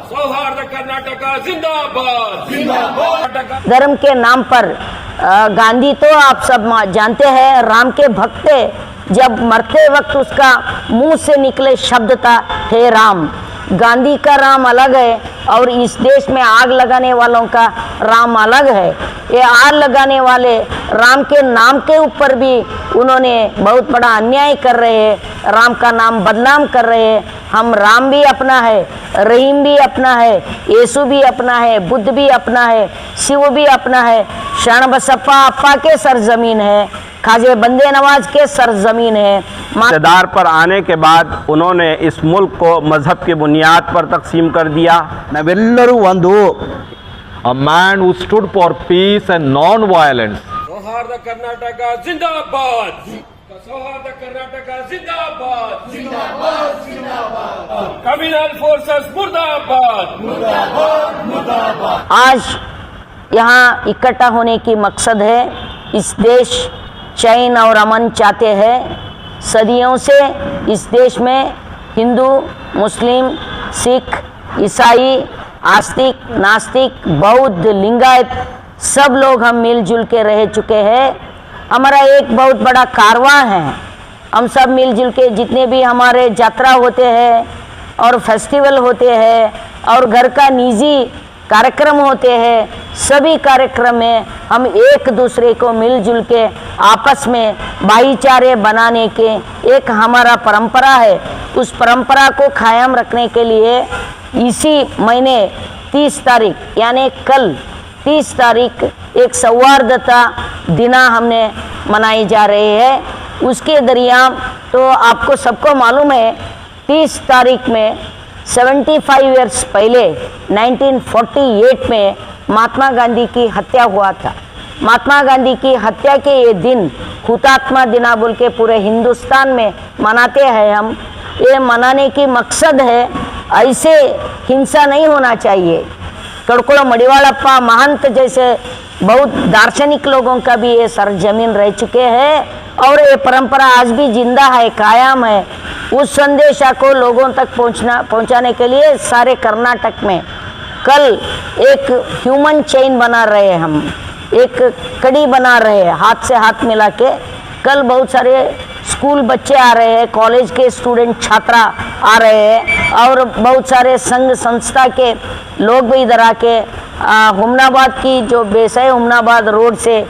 सौहार्द कर्नाटक जिंदाबाद जिंदाबाद। धर्म के नाम पर गांधी तो आप सब जानते हैं राम के भक्त थे। जब मरते वक्त उसका मुंह से निकले शब्द था हे राम। गांधी का राम अलग है और इस देश में आग लगाने वालों का राम अलग है। ये आग लगाने वाले राम के नाम के ऊपर भी उन्होंने बहुत बड़ा अन्याय कर रहे हैं, राम का नाम बदनाम कर रहे हैं। हम राम भी अपना है, रहीम भी अपना है, यीशु भी अपना है, बुद्ध भी अपना है, शिव भी अपना है, शरण बसप्पा अप्पा के सरजमीन है, खाजे बंदे नवाज के सरजमीन है। इक़्तिदार पर आने के बाद उन्होंने इस मुल्क को मजहब की बुनियाद पर तकसीम कर दिया। नावेल्लरू ಒಂದು A man who stood for peace and non-violence. सौहार्द कर्नाटक जिंदाबाद सौहार्द कर्नाटक जिंदाबाद जिंदाबाद जिंदाबाद। कम्युनल फोर्सेस मुर्दाबाद मुर्दाबाद मुर्दाबाद। आज यहाँ इकट्ठा होने की मकसद है, इस देश चैन और अमन चाहते हैं। सदियों से इस देश में हिंदू, मुस्लिम, सिख, ईसाई, आस्तिक, नास्तिक, बौद्ध, लिंगायत सब लोग हम मिलजुल के रह चुके हैं। हमारा एक बहुत बड़ा कारवां है। हम सब मिलजुल के जितने भी हमारे यात्रा होते हैं और फेस्टिवल होते हैं और घर का निजी कार्यक्रम होते हैं, सभी कार्यक्रम में हम एक दूसरे को मिलजुल के आपस में भाईचारे बनाने के एक हमारा परंपरा है। उस परंपरा को कायम रखने के लिए इसी महीने 30 तारीख यानी कल 30 तारीख एक सौहार्दता दिना हमने मनाई जा रही है। उसके दरिया तो आपको सबको मालूम है 30 तारीख में 75 ईयर्स पहले 1948 में महात्मा गांधी की हत्या हुआ था। महात्मा गांधी की हत्या के ये दिन हुतात्मा दिना बोल के पूरे हिंदुस्तान में मनाते हैं हम। ये मनाने की मकसद है ऐसे हिंसा नहीं होना चाहिए। कड़कोड़ मडिवालप्पा महंत जैसे बहुत दार्शनिक लोगों का भी ये सरजमीन रह चुके हैं और ये परंपरा आज भी जिंदा है, कायम है। उस संदेशा को लोगों तक पहुंचाने के लिए सारे कर्नाटक में कल एक ह्यूमन चेन बना रहे हैं, हम एक कड़ी बना रहे हैं हाथ से हाथ मिला के। कल बहुत सारे स्कूल बच्चे आ रहे हैं, कॉलेज के स्टूडेंट छात्रा आ रहे हैं और बहुत सारे संघ संस्था के लोग भी इधर आके हुमनाबाद की जो बेस है हुमनाबाद रोड से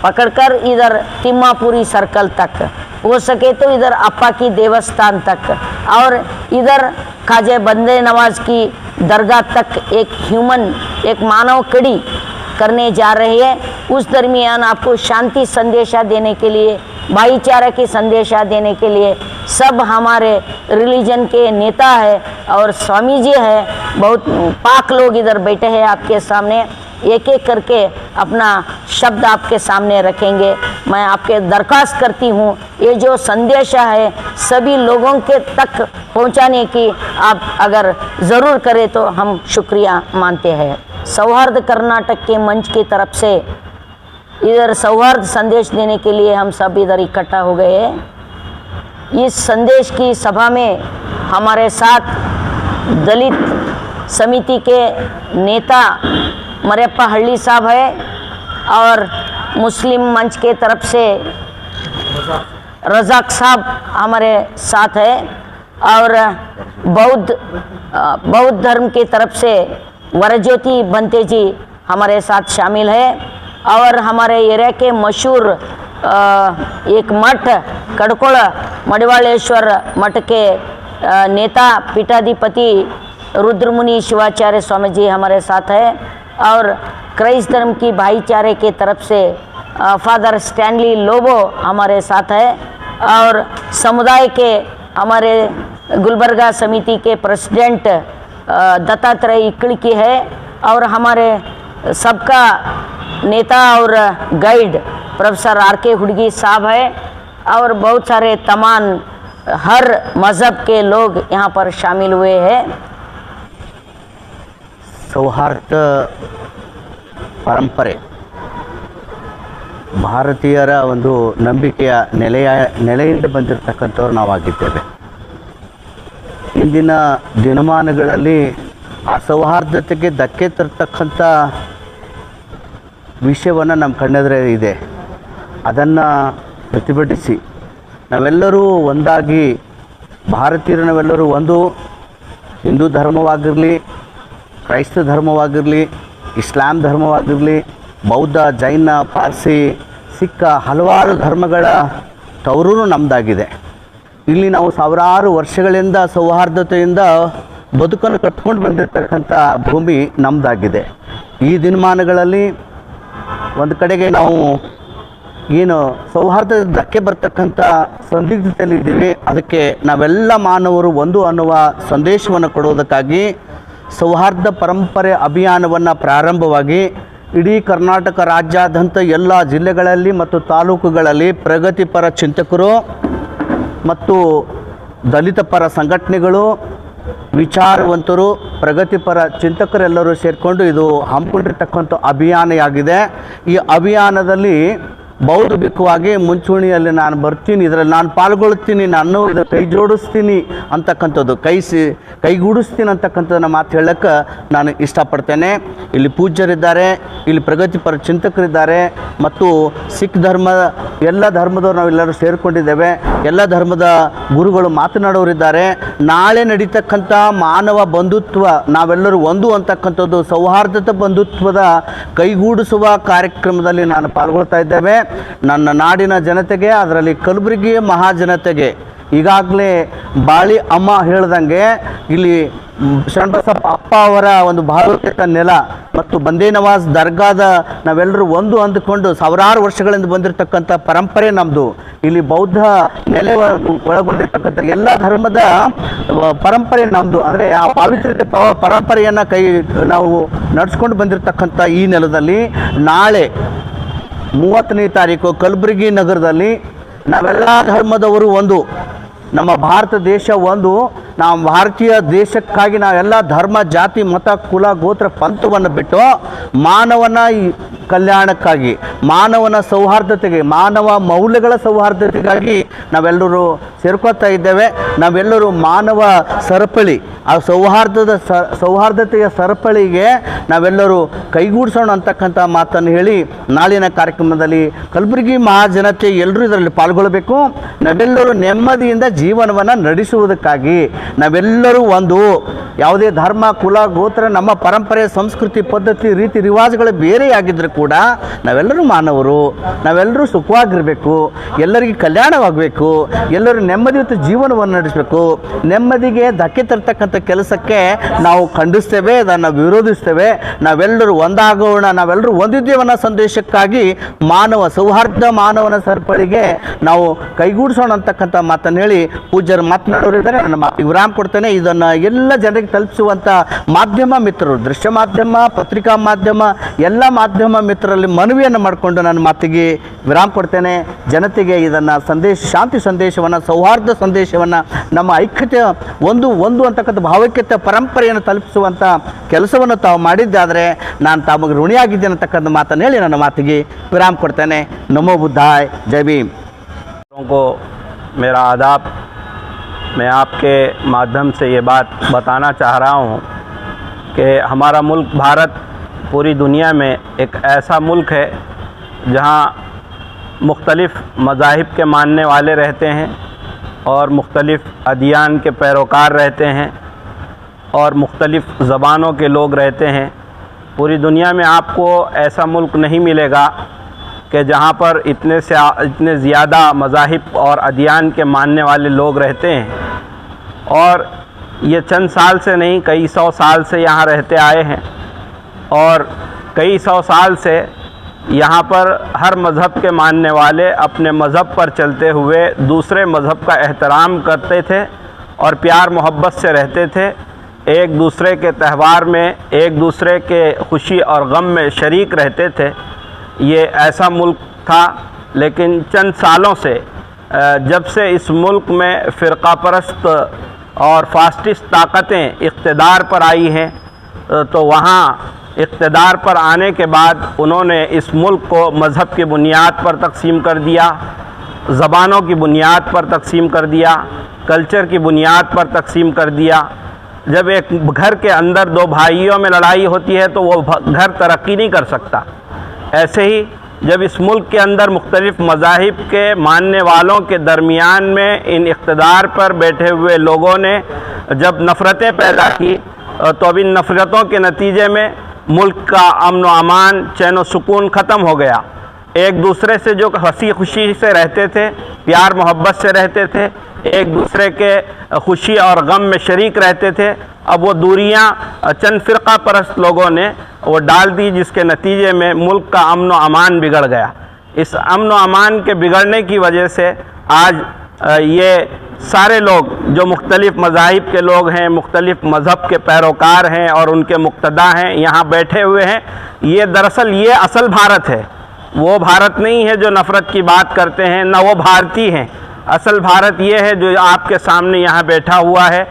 पकड़कर इधर तिम्मापुरी सर्कल तक, हो सके तो इधर अप्पा की देवस्थान तक और इधर खाजे बंदे नवाज की दरगाह तक एक ह्यूमन एक मानव कड़ी करने जा रही है। उस दरमियान आपको शांति संदेशा देने के लिए, भाईचारा की संदेशा देने के लिए सब हमारे रिलीजन के नेता है और स्वामी जी है, बहुत पाक लोग इधर बैठे हैं आपके सामने। एक एक करके अपना शब्द आपके सामने रखेंगे। मैं आपके दरख्वास्त करती हूँ ये जो संदेशा है सभी लोगों के तक पहुँचाने की आप अगर ज़रूर करें तो हम शुक्रिया मानते हैं। सौहार्द कर्नाटक के मंच की तरफ से इधर सौहार्द संदेश देने के लिए हम सब इधर इकट्ठा हो गए हैं। इस संदेश की सभा में हमारे साथ दलित समिति के नेता मरियप्पा हल्ली साहब है और मुस्लिम मंच के तरफ से रजाक साहब हमारे साथ है और बौद्ध धर्म की तरफ से वरज्योति बंते जी हमारे साथ शामिल है और हमारे एरिया के मशहूर एक मठ कड़कोड़ मडिवालेश्वर मठ के नेता पीठाधिपति रुद्रमुनि शिवाचार्य स्वामी जी हमारे साथ है और क्राइस्ट धर्म की भाईचारे के तरफ से फादर स्टैनली लोबो हमारे साथ है और समुदाय के हमारे गुलबर्गा समिति के प्रेसिडेंट दत्तात्रेय इकड़की है और हमारे सबका नेता और गाइड प्रोफेसर आर.के. हुडगी साहब है और बहुत सारे तमाम हर मज़हब के लोग यहाँ पर शामिल हुए हैं। ಸೌಹಾರ್ದ ಪರಂಪರೆ ಭಾರತೀಯರ ಒಂದು ನಂಬಿಕೆಯ ನೆಲೆಯಿಂದ ಬಂದಿರತಕ್ಕಂಥವ್ರು ನಾವಾಗಿದ್ದೇವೆ. ಇಂದಿನ ದಿನಮಾನಗಳಲ್ಲಿ ಆ ಸೌಹಾರ್ದತೆಗೆ ಧಕ್ಕೆ ತರ್ತಕ್ಕಂಥ ವಿಷಯವನ್ನು ನಮ್ಮ ಕಣ್ಣೆದುರೇ ಇದೆ. ಅದನ್ನು ಪ್ರತಿಭಟಿಸಿ ನಾವೆಲ್ಲರೂ ಒಂದಾಗಿ, ಭಾರತೀಯರು ನಾವೆಲ್ಲರೂ ಒಂದು, ಹಿಂದೂ ಧರ್ಮವಾಗಿರಲಿ, ಕ್ರೈಸ್ತ ಧರ್ಮವಾಗಿರಲಿ, ಇಸ್ಲಾಂ ಧರ್ಮವಾಗಿರಲಿ, ಬೌದ್ಧ, ಜೈನ, ಪಾರ್ಸಿ, ಸಿಖ್ ಹಲವಾರು ಧರ್ಮಗಳ ತವರೂ ನಮ್ಮದಾಗಿದೆ. ಇಲ್ಲಿ ನಾವು ಸಾವಿರಾರು ವರ್ಷಗಳಿಂದ ಸೌಹಾರ್ದತೆಯಿಂದ ಬದುಕನ್ನು ಕಟ್ಕೊಂಡು ಬಂದಿರತಕ್ಕಂಥ ಭೂಮಿ ನಮ್ಮದಾಗಿದೆ. ಈ ದಿನಮಾನಗಳಲ್ಲಿ ಒಂದು ಕಡೆಗೆ ನಾವು ಏನು ಸೌಹಾರ್ದದ ಧಕ್ಕೆ ಬರ್ತಕ್ಕಂಥ ಸಂದಿಗ್ಧತೆಯಲ್ಲಿದ್ದೀವಿ. ಅದಕ್ಕೆ ನಾವೆಲ್ಲ ಮಾನವರು ಒಂದು ಅನ್ನುವ ಸಂದೇಶವನ್ನು ಕೊಡುವುದಕ್ಕಾಗಿ ಸೌಹಾರ್ದ ಪರಂಪರೆ ಅಭಿಯಾನವನ್ನು ಪ್ರಾರಂಭವಾಗಿ ಇಡೀ ಕರ್ನಾಟಕ ರಾಜ್ಯಾದ್ಯಂತ ಎಲ್ಲ ಜಿಲ್ಲೆಗಳಲ್ಲಿ ಮತ್ತು ತಾಲೂಕುಗಳಲ್ಲಿ ಪ್ರಗತಿಪರ ಚಿಂತಕರು ಮತ್ತು ದಲಿತ ಪರ ಸಂಘಟನೆಗಳು, ವಿಚಾರವಂತರು, ಪ್ರಗತಿಪರ ಚಿಂತಕರೆಲ್ಲರೂ ಸೇರಿಕೊಂಡು ಇದು ಹಮ್ಮಿಕೊಂಡಿರ್ತಕ್ಕಂಥ ಅಭಿಯಾನ. ಈ ಅಭಿಯಾನದಲ್ಲಿ ಬೌದ್ಧಿಕವಾಗಿ ಮುಂಚೂಣಿಯಲ್ಲಿ ನಾನು ಬರ್ತೀನಿ, ಇದರಲ್ಲಿ ನಾನು ಪಾಲ್ಗೊಳ್ತೀನಿ, ನಾನು ಇದು ಕೈ ಜೋಡಿಸ್ತೀನಿ ಅಂತಕ್ಕಂಥದ್ದು, ಕೈಗೂಡಿಸ್ತೀನಿ ಅಂತಕ್ಕಂಥದ್ದನ್ನು ಮಾತು ಹೇಳಕ್ಕೆ ನಾನು ಇಷ್ಟಪಡ್ತೇನೆ. ಇಲ್ಲಿ ಪೂಜ್ಯರಿದ್ದಾರೆ, ಇಲ್ಲಿ ಪ್ರಗತಿಪರ ಚಿಂತಕರಿದ್ದಾರೆ ಮತ್ತು ಸಿಖ್ ಧರ್ಮ, ಎಲ್ಲ ಧರ್ಮದವರು ನಾವೆಲ್ಲರೂ ಸೇರಿಕೊಂಡಿದ್ದೇವೆ. ಎಲ್ಲ ಧರ್ಮದ ಗುರುಗಳು ಮಾತನಾಡೋರಿದ್ದಾರೆ. ನಾಳೆ ನಡೀತಕ್ಕಂಥ ಮಾನವ ಬಂಧುತ್ವ, ನಾವೆಲ್ಲರೂ ಒಂದು ಅಂತಕ್ಕಂಥದ್ದು ಸೌಹಾರ್ದತೆ ಬಂಧುತ್ವದ ಕೈಗೂಡಿಸುವ ಕಾರ್ಯಕ್ರಮದಲ್ಲಿ ನಾನು ಪಾಲ್ಗೊಳ್ತಾ ಇದ್ದೇವೆ. ನನ್ನ ನಾಡಿನ ಜನತೆಗೆ, ಅದರಲ್ಲಿ ಕಲಬುರಗಿ ಮಹಾಜನತೆಗೆ ಈಗಾಗಲೇ ಬಾಳಿ ಅಮ್ಮ ಹೇಳ್ದಂಗೆ ಇಲ್ಲಿ ಶರಣಬಸಪ್ಪ ಅಪ್ಪ ಅವರ ಒಂದು ಭಾವೋದ್ರೇಕ ನೆಲ ಮತ್ತು ಬಂದೇ ನವಾಜ್ ದರ್ಗಾದ ನಾವೆಲ್ಲರೂ ಒಂದು ಅಂದುಕೊಂಡು ಸಾವಿರಾರು ವರ್ಷಗಳಿಂದ ಬಂದಿರತಕ್ಕಂಥ ಪರಂಪರೆ ನಮ್ಮದು. ಇಲ್ಲಿ ಬೌದ್ಧ ನೆಲೆ ಒಳಗೊಂಡಿರ್ತಕ್ಕಂಥ ಎಲ್ಲ ಧರ್ಮದ ಪರಂಪರೆ ನಮ್ಮದು. ಅಂದರೆ ಆ ಪಾವಿತ್ರ್ಯತೆ ಪರಂಪರೆಯನ್ನು ನಾವು ನಡೆಸ್ಕೊಂಡು ಬಂದಿರತಕ್ಕಂಥ ಈ ನೆಲದಲ್ಲಿ ನಾಳೆ 30ನೇ ತಾರೀಕು ಕಲಬುರಗಿ ನಗರದಲ್ಲಿ ನಾವೆಲ್ಲ ಧರ್ಮದವರು ಒಂದು, ನಮ್ಮ ಭಾರತ ದೇಶ ಒಂದು, ನಾವು ಭಾರತೀಯ ದೇಶಕ್ಕಾಗಿ ನಾವೆಲ್ಲ ಧರ್ಮ, ಜಾತಿ, ಮತ, ಕುಲ, ಗೋತ್ರ, ಪಂಥವನ್ನು ಬಿಟ್ಟು ಮಾನವನ ಕಲ್ಯಾಣಕ್ಕಾಗಿ, ಮಾನವನ ಸೌಹಾರ್ದತೆಗೆ, ಮಾನವ ಮೌಲ್ಯಗಳ ಸೌಹಾರ್ದತೆಗಾಗಿ ನಾವೆಲ್ಲರೂ ಸೇರ್ಕೊಳ್ತಾ ಇದ್ದೇವೆ. ನಾವೆಲ್ಲರೂ ಮಾನವ ಸರಪಳಿ, ಆ ಸೌಹಾರ್ದತೆಯ ಸರಪಳಿಗೆ ನಾವೆಲ್ಲರೂ ಕೈಗೂಡಿಸೋಣ ಅಂತಕ್ಕಂಥ ಮಾತನ್ನು ಹೇಳಿ ನಾಳಿನ ಕಾರ್ಯಕ್ರಮದಲ್ಲಿ ಕಲಬುರಗಿ ಮಹಾಜನತೆ ಎಲ್ಲರೂ ಇದರಲ್ಲಿ ಪಾಲ್ಗೊಳ್ಳಬೇಕು. ನಾವೆಲ್ಲರೂ ನೆಮ್ಮದಿಯಿಂದ ಜೀವನವನ್ನು ನಡೆಸುವುದಕ್ಕಾಗಿ ನಾವೆಲ್ಲರೂ ಒಂದು, ಯಾವುದೇ ಧರ್ಮ, ಕುಲ, ಗೋತ್ರ, ನಮ್ಮ ಪರಂಪರೆ, ಸಂಸ್ಕೃತಿ, ಪದ್ಧತಿ, ರೀತಿ ರಿವಾಜುಗಳು ಬೇರೆಯಾಗಿದ್ದರೂ ಕೂಡ ನಾವೆಲ್ಲರೂ ಮಾನವರು, ನಾವೆಲ್ಲರೂ ಸುಖವಾಗಿರಬೇಕು, ಎಲ್ಲರಿಗೆ ಕಲ್ಯಾಣವಾಗಬೇಕು, ಎಲ್ಲರೂ ನೆಮ್ಮದಿಯುತ ಜೀವನವನ್ನು ನಡೆಸಬೇಕು. ನೆಮ್ಮದಿಗೆ ಧಕ್ಕೆ ತರ್ತಕ್ಕಂಥ ಕೆಲಸಕ್ಕೆ ನಾವು ಖಂಡಿಸ್ತೇವೆ, ಅದನ್ನು ವಿರೋಧಿಸ್ತೇವೆ. ನಾವೆಲ್ಲರೂ ಒಂದಾಗೋಣ, ನಾವೆಲ್ಲರೂ ಒಂದಿದ್ದೇವೆ ಅನ್ನೋ ಸಂದೇಶಕ್ಕಾಗಿ ಸೌಹಾರ್ದ ಮಾನವನ ಸರಪಳಿಗೆ ನಾವು ಕೈಗೂಡಿಸೋಣ ಅಂತಕ್ಕಂಥ ಮಾತನ್ನು ಹೇಳಿ ಪೂಜ್ಯರು ಮಾತನಾಡೋರಿದ್ದಾರೆ. ನನ್ನ ಮಾತಿಗೆ ವಿರಾಮ ಕೊಡ್ತೇನೆ. ಇದನ್ನು ಎಲ್ಲ ಜನರಿಗೆ ತಲುಪಿಸುವಂಥ ಮಾಧ್ಯಮ ಮಿತ್ರರು, ದೃಶ್ಯ ಮಾಧ್ಯಮ, ಪತ್ರಿಕಾ ಮಾಧ್ಯಮ, ಎಲ್ಲ ಮಾಧ್ಯಮ ಮಿತ್ರರಲ್ಲಿ ಮನವಿಯನ್ನು ಮಾಡಿಕೊಂಡು ನನ್ನ ಮಾತಿಗೆ ವಿರಾಮ ಕೊಡ್ತೇನೆ. ಜನತೆಗೆ ಇದನ್ನು ಶಾಂತಿ ಸಂದೇಶವನ್ನು, ಸೌಹಾರ್ದ ಸಂದೇಶವನ್ನು, ನಮ್ಮ ಐಕ್ಯತೆ ಒಂದು ಅಂತಕ್ಕಂಥ ಭಾವೈಕ್ಯತೆ ಪರಂಪರೆಯನ್ನು ತಲುಪಿಸುವಂಥ ಕೆಲಸವನ್ನು ತಾವು ಮಾಡಿದ್ದಾದರೆ ನಾನು ತಮಗೆ ಋಣಿಯಾಗಿದ್ದೇನೆ ಅಂತಕ್ಕಂಥ ಮಾತನ್ನು ಹೇಳಿ ನನ್ನ ಮಾತಿಗೆ ವಿರಾಮ ಕೊಡ್ತೇನೆ. ನಮೋ ಬುದ್ಧಾಯ್, ಜೈ ಭೀಮ್. को मेरा आदाब। मैं आपके माध्यम से ये बात बताना चाह रहा हूँ कि हमारा मुल्क भारत पूरी दुनिया में एक ऐसा मुल्क है जहाँ मुख्तलिफ़ मज़ाहिब के मानने वाले रहते हैं और मुख्तलिफ़ अदियान के पैरोकार रहते हैं और मुख्तलिफ़ ज़बानों के लोग रहते हैं। पूरी दुनिया में आपको ऐसा मुल्क नहीं मिलेगा कि जहाँ पर इतने ज़्यादा मज़ाहिब और अदियान के मानने वाले लोग रहते हैं। और ये चंद साल से नहीं, कई सौ साल से यहाँ रहते आए हैं और कई सौ साल से यहाँ पर हर मज़हब के मानने वाले अपने मज़हब पर चलते हुए दूसरे मज़हब का एहतराम करते थे और प्यार मोहब्बत से रहते थे। एक दूसरे के त्यौहार में, एक दूसरे के खुशी और गम में शरीक रहते थे। ये ऐसा मुल्क था। लेकिन चंद सालों से जब से इस मुल्क में फ़िरका परस्त और फास्टिस्ट ताकतें इक़्तिदार पर आई हैं, तो वहाँ इक़्तिदार पर आने के बाद उन्होंने इस मुल्क को मज़हब की बुनियाद पर तक़सीम कर दिया, ज़बानों की बुनियाद पर तक़सीम कर दिया, कल्चर की बुनियाद पर तक़सीम कर दिया। जब एक घर के अंदर दो भाइयों में लड़ाई होती है तो वो घर तरक्की नहीं कर सकता। ऐसे ही जब इस मुल्क के अंदर मुख्तलिफ़ मज़ाहिब के मानने वालों के दरमियान में इन इक़्तिदार पर बैठे हुए लोगों ने जब नफ़रतें पैदा की तो अब इन नफ़रतों के नतीजे में मुल्क का अमन व अमान, चैन व सुकून ख़त्म हो गया। एक दूसरे से जो हंसी खुशी से रहते थे, प्यार मोहब्बत से रहते थे, एक दूसरे के खुशी और गम में शरीक रहते थे, अब वो दूरियां चंद फ़िरका परस्त लोगों ने वो डाल दी, जिसके नतीजे में मुल्क का अमन व अमान बिगड़ गया। इस अमन व अमान के बिगड़ने की वजह से आज ये सारे लोग जो मुख्तलिफ़ मज़ाहिब के लोग हैं, मुख्तलिफ़ मज़हब के पैरोकार हैं और उनके मुक्तदा हैं, यहाँ बैठे हुए हैं। ये दरअसल ये असल भारत है, वो भारत नहीं है जो नफ़रत की बात करते हैं, न वो भारतीय हैं। असल भारत ये है जो आपके सामने यहाँ बैठा हुआ है।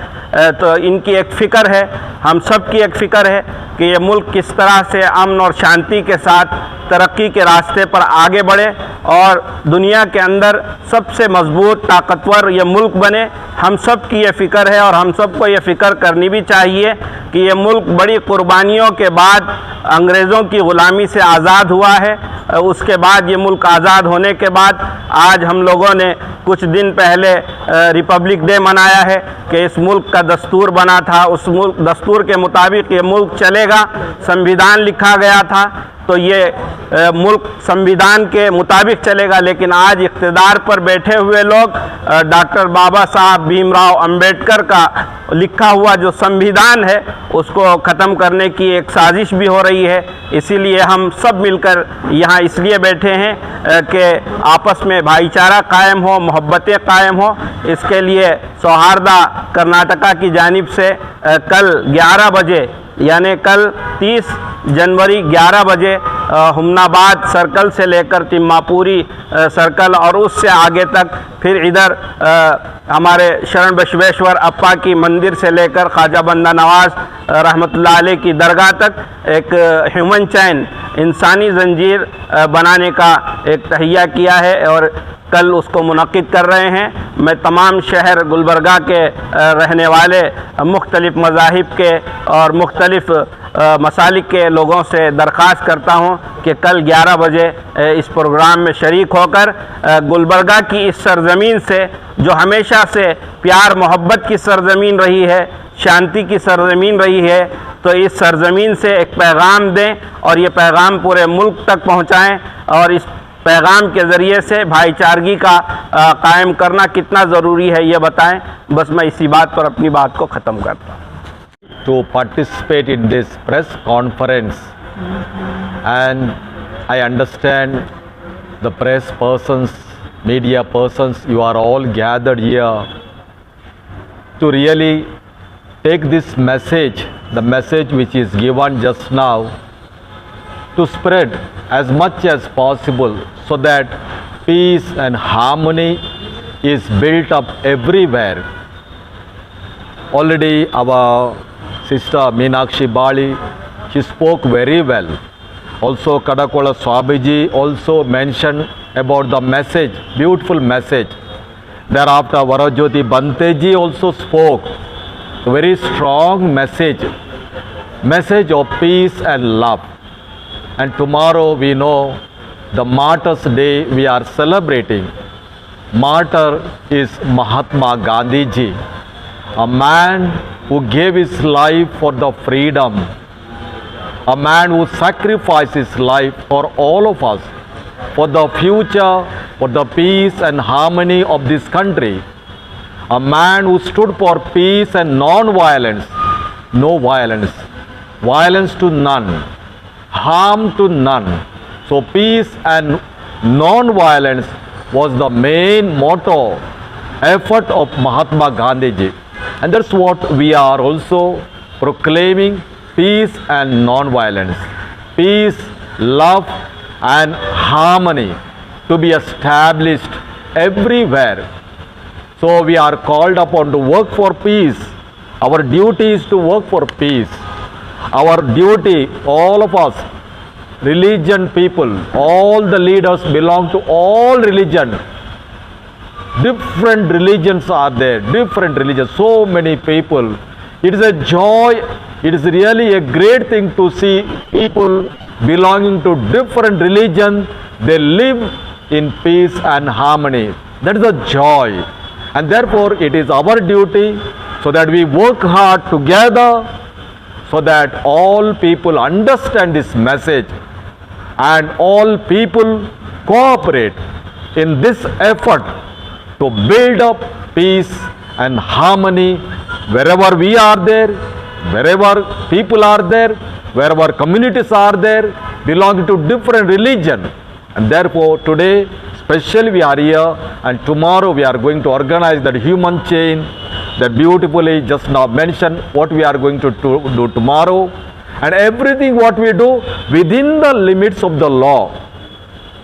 तो इनकी एक फ़िक्र है, हम सब की एक फ़िक्र है कि ये मुल्क किस तरह से अमन और शांति के साथ तरक्की के रास्ते पर आगे बढ़े और दुनिया के अंदर सबसे मजबूत ताकतवर ये मुल्क बने। हम सब की ये फ़िक्र है और हम सबको ये फ़िक्र करनी भी चाहिए कि ये मुल्क बड़ी कुर्बानियों के बाद अंग्रेज़ों की ग़ुलामी से आज़ाद हुआ है। उसके बाद ये मुल्क आज़ाद होने के बाद आज हम लोगों ने कुछ दिन पहले रिपब्लिक डे मनाया है कि इस मुल्क का दस्तूर बना था, उस मुल्क दस्तूर के मुताबिक ये मुल्क चलेगा। संविधान लिखा गया था तो ये मुल्क संविधान के मुताबिक चलेगा, लेकिन आज इक़्तिदार पर बैठे हुए लोग डॉक्टर बाबा साहब भीमराव अंबेडकर का लिखा हुआ जो संविधान है उसको ख़त्म करने की एक साजिश भी हो रही है। इसीलिए हम सब मिलकर यहाँ इसलिए बैठे हैं कि आपस में भाईचारा कायम हो, मोहब्बतें कायम हो। इसके लिए सौहार्दा कर्नाटका की जानिब से कल 11 बजे यानी कल 30 जनवरी 11 बजे हुमनाबाद सर्कल से लेकर तिम्मापुरी सर्कल और उससे आगे तक फिर इधर हमारे शरण बसवेश्वर अप्पा की मंदिर से लेकर ख्वाजा बंदा नवाज रहमतुल्लाह अलैह की दरगाह तक एक ह्यूमन चैन, इंसानी जंजीर बनाने का एक तहिया किया है और कल उसको मुनक्किद कर रहे हैं। मैं तमाम शहर गुलबर्गा के रहने वाले मुख्तलिफ़ मज़ाहिब के और मुख्तलिफ़ मसालिक के लोगों से दरख्वास्त करता हूं कि कल 11 बजे इस प्रोग्राम में शरीक होकर गुलबर्गा की इस सरज़मीन से जो हमेशा से प्यार मोहब्बत की सरज़मीन रही है, शांति की सरज़मीन रही है, तो इस सरज़मीन से एक पैगाम दें और ये पैगाम पूरे मुल्क तक पहुँचाएँ और इस पैगाम के ज़रिए से भाईचारगी का कायम करना कितना ज़रूरी है ये बताएं। बस मैं इसी बात पर अपनी बात को ख़त्म करता हूँ। To participate in this press conference, and I understand the press persons, media persons, you are all gathered here to really take this message, the message which is given just now, to spread as much as possible so that peace and harmony is built up everywhere. Already our Sister Meenakshi Bali, she spoke very well. Also Kadakola Swabiji also mentioned about the message, beautiful message. Thereafter Varajyoti Banteji also spoke a very strong message of peace and love. And tomorrow we know the Martyrs' Day we are celebrating. Martyr is Mahatma Gandhi ji, a man who gave his life for the freedom, a man who sacrificed his life for all of us, for the future, for the peace and harmony of this country, a man who stood for peace and non-violence, no violence, violence to none, harm to none. So peace and non-violence was the main motto, effort of Mahatma Gandhi ji. And that's what we are also proclaiming, peace and non-violence, peace, love and harmony to be established everywhere. So we are called upon to work for peace. Our duty is to work for peace. Our duty, all of us, religion people, all the leaders belong to all religion. Different religions are there, different religions, so many people It is a joy. It is really a great thing to see people belonging to different religions. They live in peace and harmony. That is a joy. And therefore it is our duty so that we work hard together so that all people understand this message and all people cooperate in this effort to build up peace and harmony wherever we are there, wherever people are there, wherever communities are there belonging to different religion. And therefore today especially we are here, and tomorrow we are going to organize that human chain that beautifully just now mentioned what we are going to do tomorrow, and everything what we do within the limits of the law,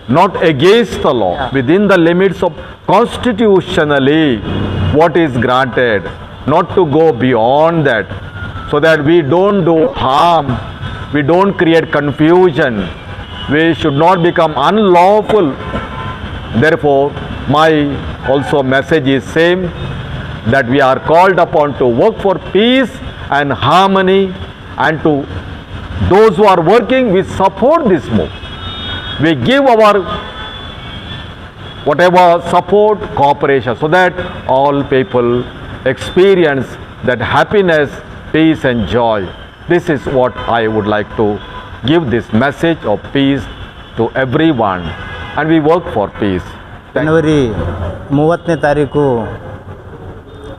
not against the law, within the limits of constitutionally what is granted, not to go beyond that, so that we don't do harm, we don't create confusion, we should not become unlawful. Therefore my also message is same, that we are called upon to work for peace and harmony, and to those who are working, we support this move. We give our whatever support, cooperation, so that all people experience that happiness, peace and joy. This is what I would like to give this message of peace to everyone, and we work for peace. ಜನವರಿ 30ನೇ ತಾರೀಕು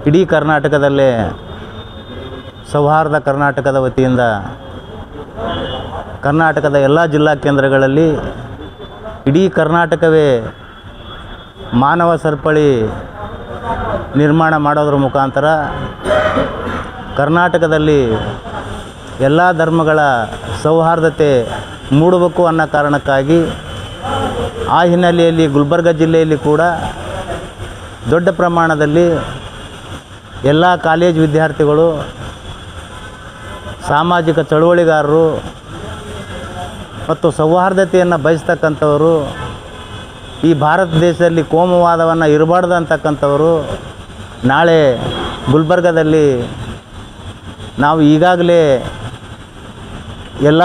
ಇಡೀ ಕರ್ನಾಟಕದಲ್ಲೇ ಸೌಹಾರ್ದ ಕರ್ನಾಟಕದ ವತಿಯಿಂದ ಕರ್ನಾಟಕದ ಎಲ್ಲ ಜಿಲ್ಲಾ ಕೇಂದ್ರಗಳಲ್ಲಿ ಇಡೀ ಕರ್ನಾಟಕವೇ ಮಾನವ ಸರಪಳಿ ನಿರ್ಮಾಣ ಮಾಡೋದ್ರ ಮುಖಾಂತರ ಕರ್ನಾಟಕದಲ್ಲಿ ಎಲ್ಲ ಧರ್ಮಗಳ ಸೌಹಾರ್ದತೆ ಮೂಡಬೇಕು ಅನ್ನೋ ಕಾರಣಕ್ಕಾಗಿ ಆ ಹಿನ್ನೆಲೆಯಲ್ಲಿ ಗುಲ್ಬರ್ಗ ಜಿಲ್ಲೆಯಲ್ಲಿ ಕೂಡ ದೊಡ್ಡ ಪ್ರಮಾಣದಲ್ಲಿ ಎಲ್ಲ ಕಾಲೇಜ್ ವಿದ್ಯಾರ್ಥಿಗಳು, ಸಾಮಾಜಿಕ ಚಳುವಳಿಗಾರರು ಮತ್ತು ಸೌಹಾರ್ದತೆಯನ್ನು ಬಯಸ್ತಕ್ಕಂಥವರು, ಈ ಭಾರತ ದೇಶದಲ್ಲಿ ಕೋಮುವಾದವನ್ನು ಇರಬಾರ್ದು ಅಂತಕ್ಕಂಥವರು ನಾಳೆ ಗುಲ್ಬರ್ಗದಲ್ಲಿ ನಾವು ಈಗಾಗಲೇ ಎಲ್ಲ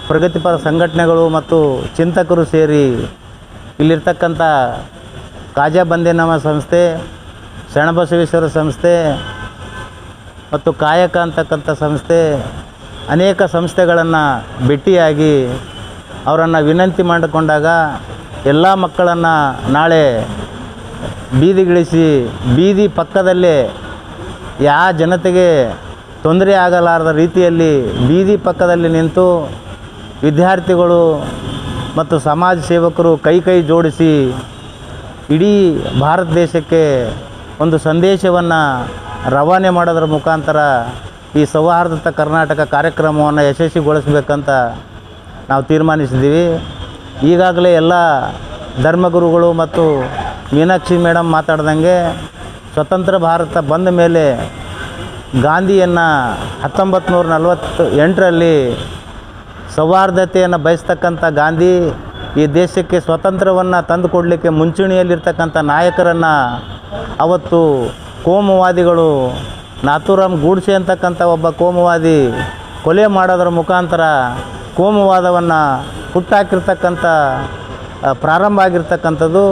ಪ್ರಗತಿಪರ ಸಂಘಟನೆಗಳು ಮತ್ತು ಚಿಂತಕರು ಸೇರಿ ಇಲ್ಲಿರ್ತಕ್ಕಂಥ ಕಾಜಾ ಬಂದೇನಮ ಸಂಸ್ಥೆ, ಶರಣಬಸವೇಶ್ವರ ಸಂಸ್ಥೆ ಮತ್ತು ಕಾಯಕ ಅಂತಕ್ಕಂಥ ಸಂಸ್ಥೆ, ಅನೇಕ ಸಂಸ್ಥೆಗಳನ್ನು ಭೇಟಿಯಾಗಿ ಅವರನ್ನು ವಿನಂತಿ ಮಾಡಿಕೊಂಡಾಗ ಎಲ್ಲ ಮಕ್ಕಳನ್ನು ನಾಳೆ ಬೀದಿಗಿಳಿಸಿ ಬೀದಿ ಪಕ್ಕದಲ್ಲೇ ಯಾವ ಜನತೆಗೆ ತೊಂದರೆ ಆಗಲಾರದ ರೀತಿಯಲ್ಲಿ ಬೀದಿ ಪಕ್ಕದಲ್ಲಿ ನಿಂತು ವಿದ್ಯಾರ್ಥಿಗಳು ಮತ್ತು ಸಮಾಜ ಸೇವಕರು ಕೈ ಜೋಡಿಸಿ ಇಡೀ ಭಾರತ ದೇಶಕ್ಕೆ ಒಂದು ಸಂದೇಶವನ್ನು ರವಾನೆ ಮಾಡೋದ್ರ ಮುಖಾಂತರ ಈ ಸೌಹಾರ್ದತ ಕರ್ನಾಟಕ ಕಾರ್ಯಕ್ರಮವನ್ನು ಯಶಸ್ವಿಗೊಳಿಸಬೇಕಂತ ನಾವು ತೀರ್ಮಾನಿಸಿದ್ದೀವಿ. ಈಗಾಗಲೇ ಎಲ್ಲ ಧರ್ಮಗುರುಗಳು ಮತ್ತು ಮೀನಾಕ್ಷಿ ಮೇಡಮ್ ಮಾತಾಡ್ದಂಗೆ ಸ್ವತಂತ್ರ ಭಾರತ ಬಂದ ಮೇಲೆ ಗಾಂಧಿಯನ್ನು 1948ರಲ್ಲಿ ಸೌಹಾರ್ದತೆಯನ್ನು ಬಯಸ್ತಕ್ಕಂಥ ಗಾಂಧಿ ಈ ದೇಶಕ್ಕೆ ಸ್ವಾತಂತ್ರ್ಯವನ್ನು ತಂದು ಕೊಡಲಿಕ್ಕೆ ಮುಂಚೂಣಿಯಲ್ಲಿರ್ತಕ್ಕಂಥ ನಾಯಕರನ್ನು ಅವತ್ತು ಕೋಮುವಾದಿಗಳು ನಾಥೂರಾಮ್ ಗೂಡ್ಸೆ ಅಂತಕ್ಕಂಥ ಒಬ್ಬ ಕೋಮುವಾದಿ ಕೊಲೆ ಮಾಡೋದ್ರ ಮುಖಾಂತರ ಕೋಮುವಾದವನ್ನು ಹುಟ್ಟಾಕಿರ್ತಕ್ಕಂಥ ಪ್ರಾರಂಭ ಆಗಿರ್ತಕ್ಕಂಥದ್ದು.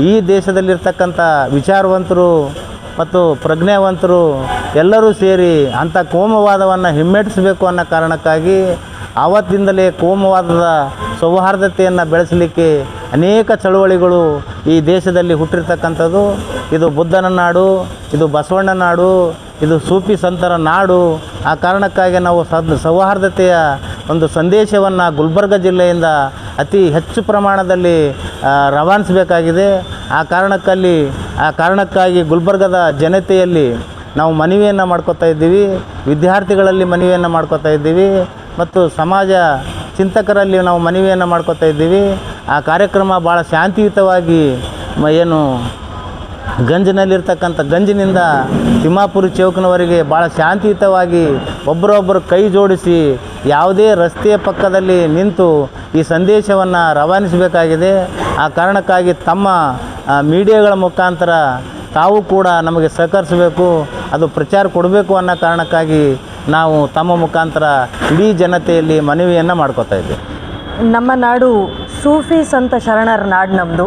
ಈ ದೇಶದಲ್ಲಿರ್ತಕ್ಕಂಥ ವಿಚಾರವಂತರು ಮತ್ತು ಪ್ರಜ್ಞಾವಂತರು ಎಲ್ಲರೂ ಸೇರಿ ಅಂಥ ಕೋಮುವಾದವನ್ನು ಹಿಮ್ಮೆಟ್ಟಿಸಬೇಕು ಅನ್ನೋ ಕಾರಣಕ್ಕಾಗಿ ಆವತ್ತಿಂದಲೇ ಕೋಮುವಾದದ ಸೌಹಾರ್ದತೆಯನ್ನು ಬೆಳೆಸಲಿಕ್ಕೆ ಅನೇಕ ಚಳುವಳಿಗಳು ಈ ದೇಶದಲ್ಲಿ ಹುಟ್ಟಿರ್ತಕ್ಕಂಥದ್ದು. ಇದು ಬುದ್ಧನ ನಾಡು, ಇದು ಬಸವಣ್ಣನ ನಾಡು, ಇದು ಸೂಫಿ ಸಂತರ ನಾಡು. ಆ ಕಾರಣಕ್ಕಾಗಿ ನಾವು ಸೌಹಾರ್ದತೆಯ ಒಂದು ಸಂದೇಶವನ್ನು ಗುಲ್ಬರ್ಗ ಜಿಲ್ಲೆಯಿಂದ ಅತಿ ಹೆಚ್ಚು ಪ್ರಮಾಣದಲ್ಲಿ ರವಾನಿಸಬೇಕಾಗಿದೆ. ಆ ಕಾರಣಕ್ಕಾಗಿ ಗುಲ್ಬರ್ಗದ ಜನತೆಯಲ್ಲಿ ನಾವು ಮನವಿಯನ್ನು ಮಾಡ್ಕೋತಾ ಇದ್ದೀವಿ, ವಿದ್ಯಾರ್ಥಿಗಳಲ್ಲಿ ಮನವಿಯನ್ನು ಮಾಡ್ಕೋತಾ ಇದ್ದೀವಿ ಮತ್ತು ಸಮಾಜ ಚಿಂತಕರಲ್ಲಿ ನಾವು ಮನವಿಯನ್ನು ಮಾಡ್ಕೋತಾ ಇದ್ದೀವಿ. ಆ ಕಾರ್ಯಕ್ರಮ ಭಾಳ ಶಾಂತಿಯುತವಾಗಿ ಏನು ಗಂಜಿನಲ್ಲಿರ್ತಕ್ಕಂಥ ಗಂಜಿನಿಂದ ತಿಮ್ಮಾಪುರಿ ಚೌಕ್ನವರೆಗೆ ಭಾಳ ಶಾಂತಿಯುತವಾಗಿ ಒಬ್ಬರೊಬ್ಬರು ಕೈ ಜೋಡಿಸಿ ಯಾವುದೇ ರಸ್ತೆಯ ಪಕ್ಕದಲ್ಲಿ ನಿಂತು ಈ ಸಂದೇಶವನ್ನು ರವಾನಿಸಬೇಕಾಗಿದೆ. ಆ ಕಾರಣಕ್ಕಾಗಿ ತಮ್ಮ ಮೀಡಿಯಾಗಳ ಮುಖಾಂತರ ತಾವು ಕೂಡ ನಮಗೆ ಸಹಕರಿಸಬೇಕು, ಅದು ಪ್ರಚಾರ ಕೊಡಬೇಕು ಅನ್ನೋ ಕಾರಣಕ್ಕಾಗಿ ನಾವು ತಮ್ಮ ಮುಖಾಂತರ ಇಡೀ ಜನತೆಯಲ್ಲಿ ಮನವಿಯನ್ನು ಮಾಡ್ಕೋತಾ ಇದ್ದೇವೆ. ನಮ್ಮ ನಾಡು ಸೂಫಿ ಸಂತ ಶರಣರ ನಾಡು ನಮ್ಮದು.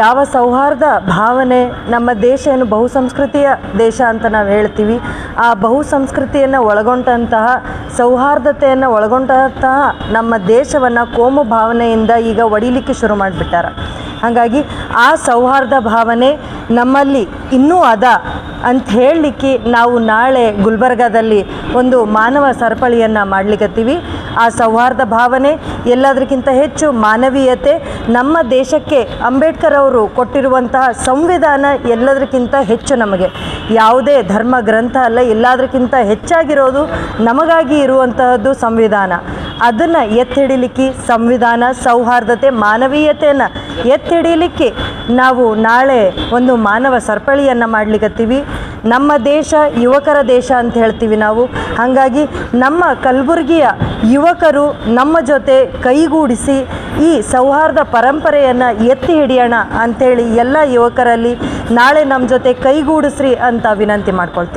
ಯಾವ ಸೌಹಾರ್ದ ಭಾವನೆ, ನಮ್ಮ ದೇಶ ಏನು ಬಹುಸಂಸ್ಕೃತಿಯ ದೇಶ ಅಂತ ನಾವು ಹೇಳ್ತೀವಿ, ಆ ಬಹುಸಂಸ್ಕೃತಿಯನ್ನು ಒಳಗೊಂಡಂತಹ ಸೌಹಾರ್ದತೆಯನ್ನು ಒಳಗೊಂಡಂತಹ ನಮ್ಮ ದೇಶವನ್ನು ಕೋಮು ಭಾವನೆಯಿಂದ ಈಗ ಒಡಿಲಿಕ್ಕೆ ಶುರು ಮಾಡಿಬಿಟ್ಟಾರ. ಹಾಗಾಗಿ ಆ ಸೌಹಾರ್ದ ಭಾವನೆ ನಮ್ಮಲ್ಲಿ ಇನ್ನೂ ಅದ ಅಂತ ಹೇಳಲಿಕ್ಕೆ ನಾವು ನಾಳೆ ಗುಲ್ಬರ್ಗಾದಲ್ಲಿ ಒಂದು ಮಾನವ ಸರಪಳಿಯನ್ನು ಮಾಡಲಿಕ್ಕತ್ತೀವಿ. ಆ ಸೌಹಾರ್ದ ಭಾವನೆ ಎಲ್ಲದಕ್ಕಿಂತ ಹೆಚ್ಚು ಮಾನವೀಯತೆ, ನಮ್ಮ ದೇಶಕ್ಕೆ ಅಂಬೇಡ್ಕರ್ ಅವರು ಕೊಟ್ಟಿರುವಂತಹ ಸಂವಿಧಾನ ಎಲ್ಲದಕ್ಕಿಂತ ಹೆಚ್ಚು ನಮಗೆ ಯಾವುದೇ ಧರ್ಮ ಗ್ರಂಥ ಅಲ್ಲ, ಎಲ್ಲದಕ್ಕಿಂತ ಹೆಚ್ಚಾಗಿರೋದು ನಮಗಾಗಿ ಇರುವಂತಹದ್ದು ಸಂವಿಧಾನ. ಅದನ್ನು ಎತ್ತಿಡಿಲಿಕ್ಕೆ ಸಂವಿಧಾನ, ಸೌಹಾರ್ದತೆ, ಮಾನವೀಯತೆಯನ್ನು ಎತ್ತಿಡಿಲಿಕ್ಕೆ ನಾವು ನಾಳೆ ಒಂದು ಮಾನವ ಸರಪಳಿಯನ್ನು ಮಾಡಲಿಕ್ಕತ್ತೀವಿ. ನಮ್ಮ ದೇಶ ಯುವಕರ ದೇಶ ಅಂತ ಹೇಳ್ತೀವಿ ನಾವು. ಹಾಗಾಗಿ ನಮ್ಮ ಕಲಬುರಗಿಯ ಯುವಕರು ನಮ್ಮ ಜೊತೆ ಕೈಗೂಡಿಸಿ ಈ ಸೌಹಾರ್ದ ಪರಂಪರೆಯನ್ನು ಎತ್ತಿ ಹಿಡಿಯೋಣ ಅಂಥೇಳಿ ಎಲ್ಲ ಯುವಕರಲ್ಲಿ ನಾಳೆ ನಮ್ಮ ಜೊತೆ ಕೈಗೂಡಿಸ್ರಿ ಅಂತ ವಿನಂತಿ ಮಾಡ್ಕೊಳ್ತೀವಿ.